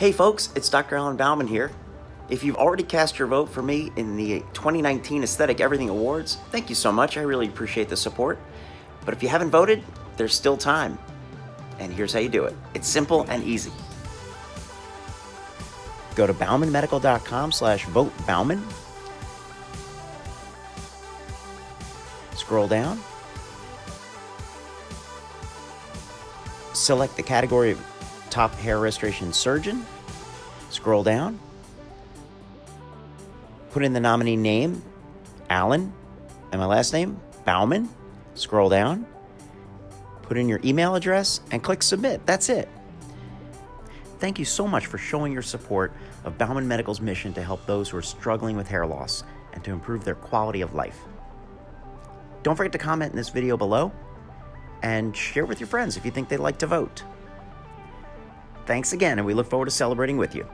Hey folks, it's Dr. Alan Bauman here. If you've already cast your vote for me in the 2019 Aesthetic Everything Awards, thank you so much. I really appreciate the support. But if you haven't voted, there's still time. And here's how you do it. It's simple and easy. Go to baumanmedical.com/vote-Bauman. Scroll down. Select the category of Top Hair Restoration Surgeon. Scroll down. Put in the nominee name, Alan, and my last name, Bauman. Scroll down. Put in your email address and click Submit. That's it. Thank you so much for showing your support of Bauman Medical's mission to help those who are struggling with hair loss and to improve their quality of life. Don't forget to comment in this video below and share with your friends if you think they'd like to vote. Thanks again, and we look forward to celebrating with you.